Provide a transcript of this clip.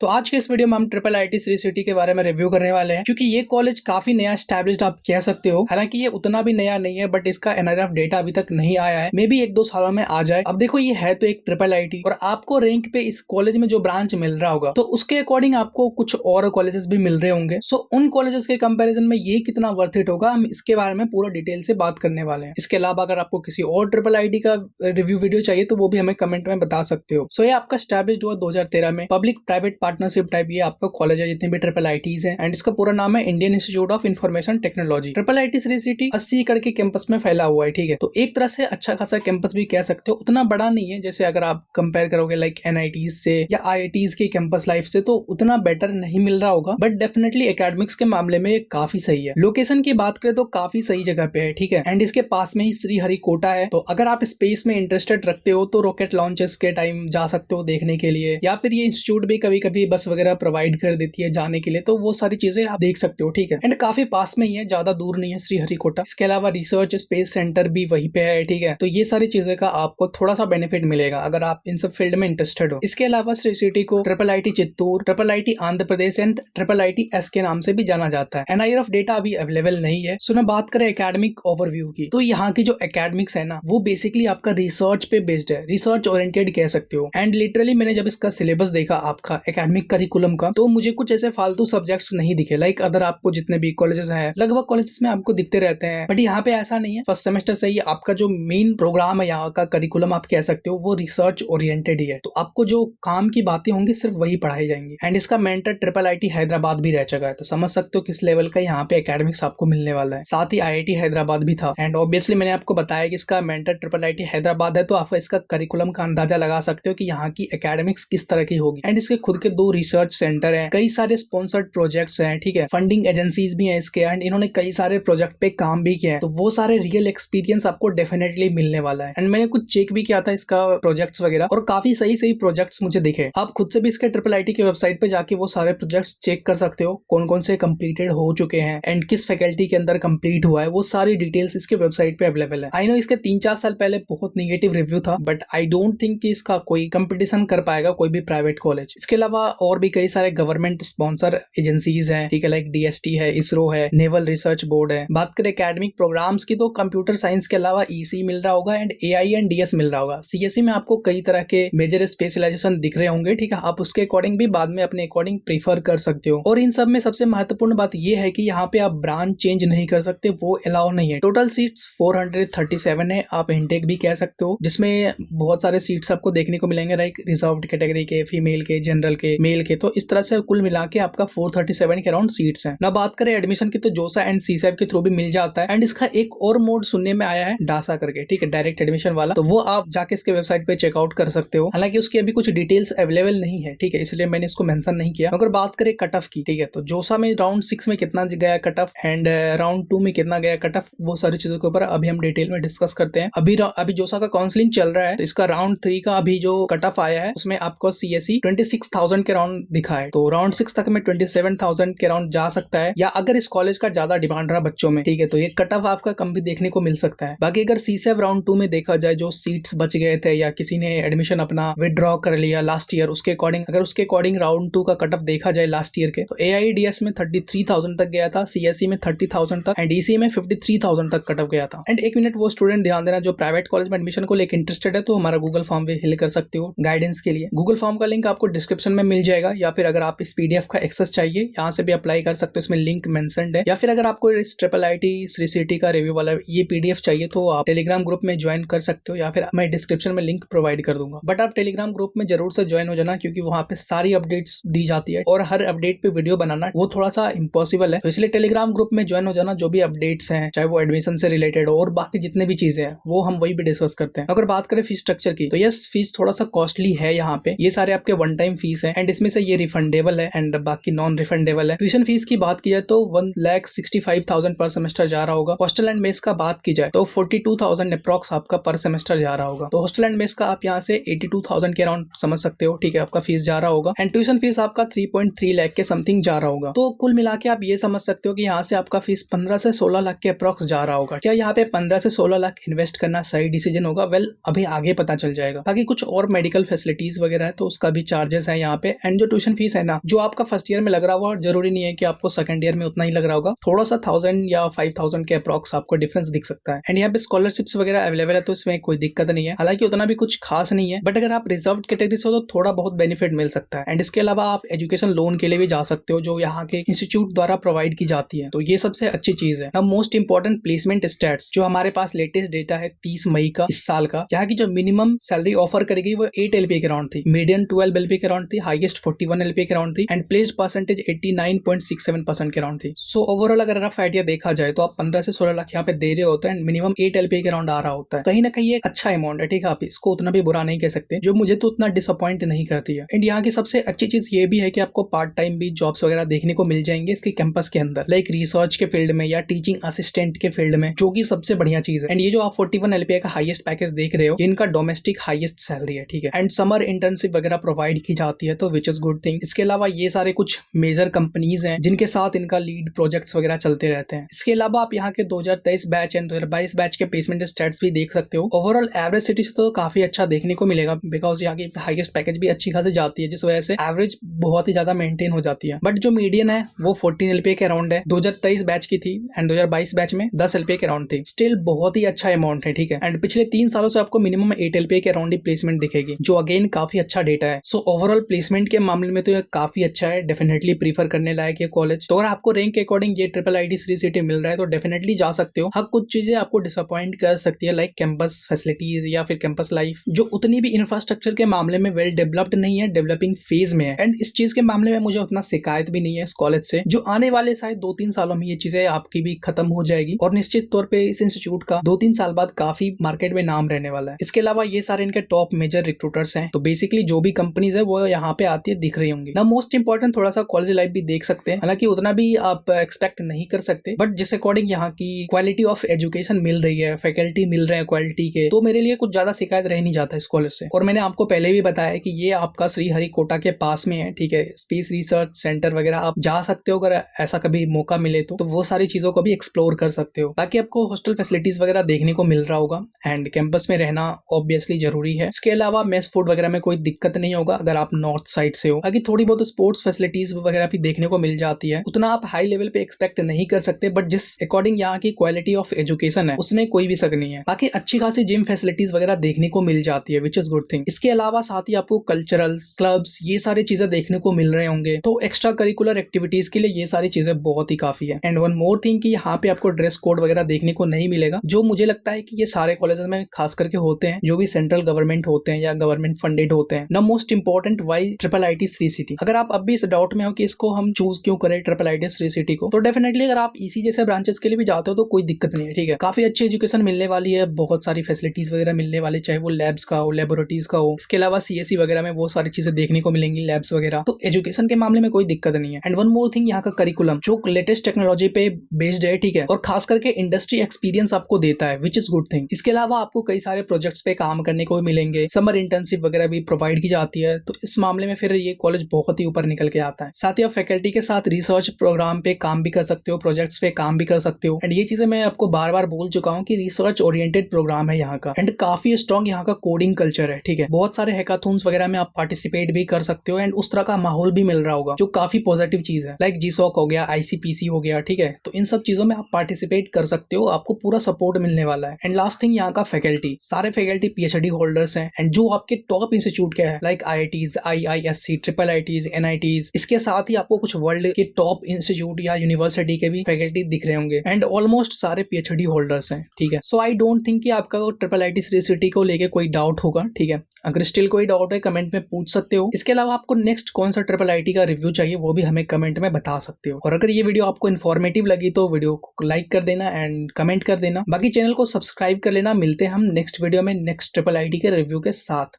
तो आज के इस वीडियो में हम ट्रिपल आईटी श्री सिटी के बारे में रिव्यू करने वाले हैं, क्योंकि ये कॉलेज काफी नया एस्टैब्लिश्ड आप कह सकते हो। हालांकि ये उतना भी नया नहीं है, बट इसका एनआरएफ डेटा अभी तक नहीं आया है। मे बी 1-2 सालों में आ जाए। अब देखो, ये है तो एक ट्रिपल आईटी और आपको रैंक पे इस कॉलेज में जो ब्रांच मिल रहा होगा, तो उसके अकॉर्डिंग आपको कुछ और कॉलेजेस भी मिल रहे होंगे। सो उन कॉलेजेस के कंपेरिजन में ये कितना वर्थ इट होगा, हम इसके बारे में पूरा डिटेल से बात करने वाले हैं। इसके अलावा अगर आपको किसी और ट्रिपल आईटी का रिव्यू वीडियो चाहिए तो वो भी हमें कमेंट में बता सकते हो। सो ये आपका एस्टैब्लिश्ड हुआ 2013 में, पब्लिक प्राइवेट पार्टनरशिप टाइप ये आपका कॉलेज है जितने भी ट्रिपल आईटीज हैं, एंड इसका पूरा नाम है Indian institute of information technology. Triple IT Shri city 80 एकड़ के कैंपस में फैला हुआ है, ठीक है। तो एक तरह से अच्छा खासा कैंपस भी कह सकते हो, उतना बड़ा नहीं है जैसे अगर आप कंपेयर करोगे लाइक एनआईटीज से या आईआईटीज के कैंपस लाइफ से, तो उतना बेटर नहीं मिल रहा होगा, बट डेफिनेटली एकेडमिक्स के मामले में काफी सही है। लोकेशन की बात करें तो काफी सही जगह पे है, ठीक है। एंड इसके पास में ही श्रीहरिकोटा है, तो अगर आप स्पेस में इंटरेस्टेड रखते हो तो रॉकेट लॉन्चेस के टाइम जा सकते हो देखने के लिए, या फिर ये इंस्टीट्यूट भी कभी कभी बस वगैरह प्रोवाइड कर देती है जाने के लिए, तो वो सारी चीजें आप देख सकते हो, ठीक है। एंड काफी पास में ही है, ज्यादा दूर नहीं है श्रीहरिकोटा। इसके अलावा रिसर्च स्पेस सेंटर भी वहीं पे है, ठीक है। तो ये सारी चीजें का आपको थोड़ा सा बेनिफिट मिलेगा अगर आप इन सब फील्ड में इंटरेस्टेड हो। इसके अलावा श्री सिटी को triple IT Chittoor, triple IT Andhra Pradesh and triple IT S के नाम से भी जाना जाता है। एनआईआरएफ डेटा अभी अवेलेबल नहीं है। सो ना बात करें एकेडमिक ओवरव्यू की, तो यहाँ की जो एकेडमिक्स है ना, वो बेसिकली आपका रिसर्च पे बेस्ड है, रिसर्च ओरिएंटेड कह सकते हो। एंड लिटरली मैंने जब इसका सिलेबस देखा आपका एकेडमिक करिकुलम का, तो मुझे कुछ ऐसे फालतू सब्जेक्ट्स नहीं दिखे। लाइक अदर आपको जितने भी कॉलेजेस हैं, लगभग कॉलेजेस में आपको दिखते रहते हैं, बट यहाँ पे ऐसा नहीं है। फर्स्ट सेमेस्टर से ही आपका जो मेन प्रोग्राम है, यहाँ का करिकुलम आप कह सकते हो, वो रिसर्च ओरिएंटेड ही है। तो आपको जो काम की बातें होंगी सिर्फ वही पढ़ाई जाएंगी। एंड इसका मेंटर ट्रिपल आईटी हैदराबाद भी रह चुका है, तो समझ सकते हो किस लेवल का यहाँ पे एकेडमिक्स आपको मिलने वाला है। साथ ही आईआईटी हैदराबाद भी था। एंड ऑब्वियसली मैंने आपको बताया कि इसका मेंटर ट्रिपल आईटी हैदराबाद है, तो आप इसका करिकुलम का अंदाजा लगा सकते हो कि यहाँ की एकेडमिक्स किस तरह की होगी। एंड इसके खुद के 2 रिसर्च सेंटर हैं, कई सारे स्पॉन्सर्ड प्रोजेक्ट्स हैं, ठीक है। फंडिंग एजेंसीज भी हैं इसके, एंड इन्होंने कई सारे प्रोजेक्ट पे काम भी किया है, तो वो सारे रियल एक्सपीरियंस आपको डेफिनेटली मिलने वाला है। एंड मैंने कुछ चेक भी किया था इसका प्रोजेक्ट्स वगैरह, और काफी सही सही प्रोजेक्ट्स मुझे दिखे। आप खुद से भी इसके ट्रिपल आईटी की वेबसाइट पे जाके वो सारे प्रोजेक्ट्स चेक कर सकते हो, कौन कौन से कंप्लीटेड हो चुके हैं एंड किस फैकल्टी के अंदर कंप्लीट हुआ है, वो सारी डिटेल्स इसके वेबसाइट पे अवेलेबल है। आई नो इसके 3-4 साल पहले बहुत निगेटिव रिव्यू था, बट आई डोंट थिंक कि इसका कोई कंपटीशन कर पाएगा कोई भी प्राइवेट कॉलेज। इसके अलावा और भी कई सारे गवर्नमेंट स्पॉन्सर एजेंसीज हैं, ठीक है, लाइक डीएसटी है, इसरो है, नेवल रिसर्च बोर्ड है। बात करें एकेडमिक प्रोग्राम्स की, तो कंप्यूटर साइंस के अलावा ईसी मिल रहा होगा एंड एआई एंड डीएस मिल रहा होगा। सीएसई में आपको कई तरह के मेजर स्पेशलाइजेशन दिख रहे होंगे, ठीक है। आप उसके अकॉर्डिंग भी बाद में अपने अकॉर्डिंग प्रीफर कर सकते हो। और इन सब में सबसे महत्वपूर्ण बात यह है कि यहाँ पे आप ब्रांच चेंज नहीं कर सकते, वो अलाउ नहीं है। टोटल सीट्स 437 है, आप इनटेक भी कह सकते हो, जिसमें बहुत सारे सीट्स आपको देखने को मिलेंगे, लाइक रिजर्व्ड कैटेगरी के, फीमेल के, जनरल के, मेल के। तो इस तरह से कुल मिला के आपका 437 के अराउंड सीट्स हैं। ना बात करें एडमिशन की, तो जोसा एंड सीसैब के थ्रू भी मिल जाता है। एंड इसका एक और मोड सुनने में आया है, डासा करके, ठीक है, डायरेक्ट एडमिशन वाला, तो वो आप जाके इसके वेबसाइट पे चेकआउट कर सकते हो। हालांकि उसकी अभी कुछ डिटेल्स अवेलेबल नहीं है, ठीक है, इसलिए मैंने इसको मेंशन नहीं किया। अगर बात करें कट ऑफ की, ठीक है, तो जोसा में राउंड 6 में कितना गया कट ऑफ एंड राउंड 2 में कितना गया कट ऑफ, वो सारी चीजों के ऊपर अभी हम डिटेल में डिस्कस करते हैं। अभी जोसा का काउंसलिंग चल रहा है, तो इसका राउंड 3 का अभी जो कट ऑफ आया है, उसमें आपको सीएसई 26,000 के राउंड दिखा है, तो राउंड 6 तक में 27,000 के राउंड जा सकता है, या अगर इस कॉलेज का ज्यादा डिमांड रहा बच्चों में, ठीक है, तो ये कट ऑफ आपका कम भी देखने को मिल सकता है। बाकी अगर सीसैब राउंड 2 में देखा जाए, जो सीट्स बच गए थे या किसी ने एडमिशन अपना विदड्रॉ कर लिया लास्ट ईयर, उसके अकॉर्डिंग राउंड 2 का कट ऑफ देखा जाए लास्ट ईयर के, तो एआईडीएस में 33,000 तक गया था, सीएसई में 30,000 तक एंड ईसी में 53,000 तक कट ऑफ गया था। एंड एक मिनट, वो स्टूडेंट ध्यान देना जो प्राइवेट कॉलेज में एडमिशन को लेकर इंटरेस्टेड है, तो हमारा गूगल फॉर्म भी फिल कर सकते हो गाइडेंस के लिए। गूगल फॉर्म का लिंक आपको डिस्क्रिप्शन में मिल जाएगा, या फिर अगर आप इस पीडीएफ का एक्सेस चाहिए, यहाँ से भी अप्लाई कर सकते हो, इसमें लिंक मेंशन्ड है। या फिर अगर आपको इस ट्रिपल आईटी श्री सिटी का रिव्यू वाला ये पीडीएफ चाहिए, तो आप टेलीग्राम ग्रुप में ज्वाइन कर सकते हो, या फिर मैं डिस्क्रिप्शन में लिंक प्रोवाइड कर दूंगा। बट आप टेलीग्राम ग्रुप में जरूर से ज्वाइन हो जाना, क्योंकि वहाँ पे सारी अपडेट्स दी जाती है, और हर अपडेट पे वीडियो बनाना वो थोड़ा सा इम्पॉसिबल है, तो इसलिए टेलीग्राम ग्रुप में ज्वाइन हो जाना। जो भी अपडेट्स हैं, चाहे वो एडमिशन से रिलेटेड और बाकी जितने भी चीजें हैं, वो हम वही भी डिस्कस करते हैं। अगर बात करें फीस स्ट्रक्चर की, तो यस, फीस थोड़ा सा कॉस्टली है यहाँ पे। ये सारे आपके वन टाइम फीस है, एंड इसमें से ये रिफंडेबल है एंड बाकी नॉन रिफंडेबल है। ट्यूशन फीस की बात की जाए तो 1,65,000 पर सेमेस्टर जा रहा होगा। हॉस्टल एंड मेस का बात की जाए तो 42,000 अप्रॉक्स आपका पर सेमेस्टर जा रहा होगा। तो हॉस्टल एंड मेस का आप यहाँ से 82,000 के अराउंड समझ सकते हो, ठीक है, आपका फीस जा रहा होगा। एंड ट्यूशन फीस आपका 3.3 लाख के समथिंग जा रहा होगा। तो कुल मिला के आप ये समझ सकते हो कि यहाँ से आपका फीस 15 से 16 लाख के अप्रॉक्स जा रहा होगा। क्या यहाँ पे 15 से 16 लाख इन्वेस्ट करना सही डिसीजन होगा? वेल, अभी आगे पता चल जाएगा। बाकी कुछ और मेडिकल फैसिलिटीज वगैरह है, तो उसका भी चार्जेस है यहाँ पे। पे। एंड जो ट्यूशन फीस है ना, जो आपका फर्स्ट ईयर में लग रहा होगा, जरूरी नहीं है कि आपको सेकंड ईयर में उतना ही लग रहा होगा, थोड़ा सा 1000 या 5000 के अप्रॉक्स आपको डिफरेंस दिख सकता है। एंड यहाँ पे स्कॉलरशिप्स वगैरह अवेलेबल है, तो इसमें कोई दिक्कत नहीं है, हालांकि उतना भी कुछ खास नहीं है, बट अगर आप रिजर्व कैटेगरी से हो तो थोड़ा बहुत बेनिफिट मिल सकता है। एंड इसके अलावा आप एजुकेशन लोन के लिए भी जा सकते हो, जो यहाँ के इंस्टीट्यूट द्वारा प्रोवाइड की जाती है, तो ये सबसे अच्छी चीज है। अब मोस्ट इंपॉर्टेंट प्लेसमेंट स्टैट्स, जो हमारे पास लेटेस्ट डेटा है 30 मई का इस साल का, यहाँ की जो मिनिमम सैलरी ऑफर करेगी वो 8 LPA के अराउंड थी, मीडियम 12 LPA के अराउंड थी, हाईएस्ट 41 LPA के अराउंड थी, एंड प्लेस्ड परसेंटेज 89.67% के अराउंड थी। सो ओवरऑल अगर रफ आइडिया देखा जाए तो आप 15 से 16 लाख यहाँ पे दे रहे होते हैं, एंड मिनिमम 8 LPA के अराउंड आ रहा होता है। कहीं ना कहीं एक अच्छा अमाउंट है, ठीक है, आप इसको उतना भी बुरा नहीं कह सकते, जो मुझे तो उतना डिसअपॉइंट नहीं करती है। एंड यहाँ की सबसे अच्छी चीज ये भी है कि आपको पार्ट टाइम भी जॉब्स वगैरह देखने को मिल जाएंगे इसके कैंपस के अंदर, लाइक रिसर्च के फील्ड में या टीचिंग असिस्टेंट के फील्ड में, जो कि सबसे बढ़िया चीज है। एंड ये जो आप 41 LPA का हाईएस्ट पैकेज देख रहे हो, इनका डोमेस्टिक हाईएस्ट सैलरी है, ठीक है। एंड समर इंटर्नशिप वगैरह प्रोवाइड की जाती है, तो विच इज गुड थिंग। इसके अलावा ये सारे कुछ मेजर कंपनीज हैं जिनके साथ इनका लीड प्रोजेक्ट्स वगैरह चलते रहते हैं। इसके अलावा आप यहाँ के 2023 बैच एंड 2022 बैच के प्लेसमेंट स्टैट्स भी देख सकते हो। ओवरऑल एवरेज सिटी से तो काफी अच्छा देखने को मिलेगा, बिकॉज यहाँ की हाईएस्ट पैकेज भी अच्छी खासी जाती है, जिस वजह से एवरेज बहुत ही ज्यादा मेंटेन हो जाती है। बट जो मीडियन है वो 14 LPA के अराउंड है, 2023 बैच की थी, एंड 2022 बैच में 10 LPA के अराउंड थी। स्टिल बहुत ही अच्छा अमाउंट है, ठीक है। एंड पिछले 3 सालों से आपको मिनिमम 8 LPA के अराउंड ही प्लेसमेंट दिखेगी, जो अगेन काफी अच्छा डेटा है। सो ओवरऑल प्लेसमेंट के मामले में तो ये काफी अच्छा है, डेफिनेटली प्रीफर करने लायक ये कॉलेज। तो अगर आपको रैंक के अकॉर्डिंग ये IIIT श्री सिटी मिल रहा है तो डेफिनेटली जा सकते हो। हाँ, कुछ चीजें आपको डिसअपॉइंट कर सकती है, लाइक कैंपस फैसिलिटीज या फिर कैंपस लाइफ, जो उतनी भी इंफ्रास्ट्रक्चर के मामले में वेल डेवलप्ड नहीं है, डेवलपिंग फेज में है। एंड इस चीज के मामले में मुझे उतना शिकायत भी नहीं है इस कॉलेज से, जो आने वाले शायद 2-3 सालों में ये चीजें आपकी भी खत्म हो जाएगी, और निश्चित तौर पे इस इंस्टीट्यूट का 2-3 साल बाद काफी मार्केट में नाम रहने वाला है। इसके अलावा ये सारे इनके टॉप मेजर रिक्रूटर्स हैं, तो बेसिकली जो भी कंपनीज है वो यहाँ पे आती है दिख रही होंगी ना। मोस्ट इंपॉर्टेंट थोड़ा सा कॉलेज लाइफ भी देख सकते हैं, हालांकि उतना भी आप एक्सपेक्ट नहीं कर सकते, बट जिस अकॉर्डिंग यहाँ की क्वालिटी ऑफ एजुकेशन मिल रही है, फैकल्टी मिल रहे हैं क्वालिटी के, तो मेरे लिए कुछ ज्यादा शिकायत रह नहीं जाता इस कॉलेज से। और मैंने आपको पहले भी बताया कि ये आपका श्रीहरिकोटा के पास में है, ठीक है। स्पेस रिसर्च सेंटर वगैरह आप जा सकते हो, अगर ऐसा कभी मौका मिले तो वो सारी चीजों को भी एक्सप्लोर कर सकते हो। बाकी आपको हॉस्टल फैसिलिटीज वगैरह देखने को मिल रहा होगा, एंड कैंपस में रहना ऑब्वियसली जरूरी है। इसके अलावा मेस फूड वगैरह में कोई दिक्कत नहीं होगा अगर आप नॉर्थ साइड से हो। बाकी थोड़ी बहुत स्पोर्ट्स फैसिलिटीज वगैरह भी देखने को मिल जाती है, उतना आप हाई लेवल पे एक्सपेक्ट नहीं कर सकते, बट जिस अकॉर्डिंग यहाँ की क्वालिटी ऑफ एजुकेशन है उसमें कोई भी शक नहीं है। बाकी अच्छी खासी जिम फैसिलिटीज वगैरह देखने को मिल जाती है, विच इज गुड थिंग। इसके अलावा साथ ही आपको कल्चरल्स क्लब्स ये सारी चीजें देखने को मिल रहे होंगे, तो एक्स्ट्रा करिकुलर एक्टिविटीज के लिए ये सारी चीजें बहुत ही काफी है। एंड वन मोर थिंग कि यहाँ पे आपको ड्रेस कोड वगैरह देखने को नहीं मिलेगा, जो मुझे लगता है कि ये सारे कॉलेजेस में खास करके होते हैं, जो भी सेंट्रल गवर्नमेंट होते हैं या गवर्नमेंट फंडेड होते हैं ना। Most important Y IIIT Shri city. अगर आप अब भी इस डाउट में हो कि इसको हम चूज क्यों करें IIIT श्री सिटी को, तो डेफिनेटली अगर आप इसी जैसे ब्रांचेस के लिए भी जाते हो तो कोई दिक्कत नहीं है, ठीक है। काफी अच्छी एजुकेशन मिलने वाली है, बहुत सारी फैसिलिटीज वगैरह मिलने वाली, चाहे वो लैब्स का हो, लेबोरेटरीज का हो। इसके अलावा CSE वगैरह में वो सारी चीजें देखने को मिलेंगी, लैब्स वगैरह, तो एजुकेशन के मामले में कोई दिक्कत नहीं है। एंड वन मोर थिंग, यहाँ का करिकुलम जो लेटेस्ट टेक्नोलॉजी पे बेस्ड है, ठीक है, और खास करके इंडस्ट्री एक्सपीरियंस आपको देता है, विच इज गुड थिंग। इसके अलावा आपको कई सारे प्रोजेक्ट्स पे काम करने को मिलेंगे, समर इंटर्नशिप वगैरह भी प्रोवाइड की जाती है, तो इस मामले में फिर ये कॉलेज बहुत ही ऊपर निकल के आता है। साथ ही आप फैकल्टी के साथ रिसर्च प्रोग्राम पे काम भी कर सकते हो, प्रोजेक्ट्स पे काम भी कर सकते हो। एंड ये चीजें मैं आपको बार बार बोल चुका हूँ कि रिसर्च ओरिएंटेड प्रोग्राम है यहाँ का, एंड काफी स्ट्रॉन्ग यहाँ का कोडिंग कल्चर है, ठीक है। बहुत सारे हैकाथॉन्स वगैरह में आप पार्टिसिपेट भी कर सकते हो, एंड उस तरह का माहौल भी मिल रहा होगा, जो काफी पॉजिटिव चीज है, लाइक GSOC हो गया, ICPC हो गया, ठीक है। तो इन सब चीजों में आप पार्टिसिपेट कर सकते हो, आपको पूरा सपोर्ट मिलने वाला है। एंड लास्ट थिंग, यहाँ का फैकल्टी, सारे फैकल्टी PhD होल्डर्स हैं, एंड जो आपके टॉप इंस्टीट्यूट के हैं, like IITs, IISc, IIITs, NITs। इसके साथ ही आपको कुछ वर्ल्ड के टॉप इंस्टीट्यूट या यूनिवर्सिटी के भी फैकल्टी दिख रहे होंगे, एंड ऑलमोस्ट सारे PhD होल्डर्स हैं, ठीक है। सो आई डोंट थिंक कि आपका IIIT श्री सिटी को लेके कोई डाउट होगा, ठीक है। अगर स्टिल कोई डाउट है कमेंट में पूछ सकते हो। इसके अलावा आपको नेक्स्ट कौन सा IIIT का रिव्यू चाहिए वो भी हमें कमेंट में बता सकते हो। और अगर ये वीडियो आपको इन्फॉर्मेटिव लगी तो वीडियो को लाइक कर देना एंड कमेंट कर देना। बाकी चैनल को सब्सक्राइब कर लेना। मिलते हैं हम नेक्स्ट वीडियो में नेक्स्ट IIIT के रिव्यू के साथ।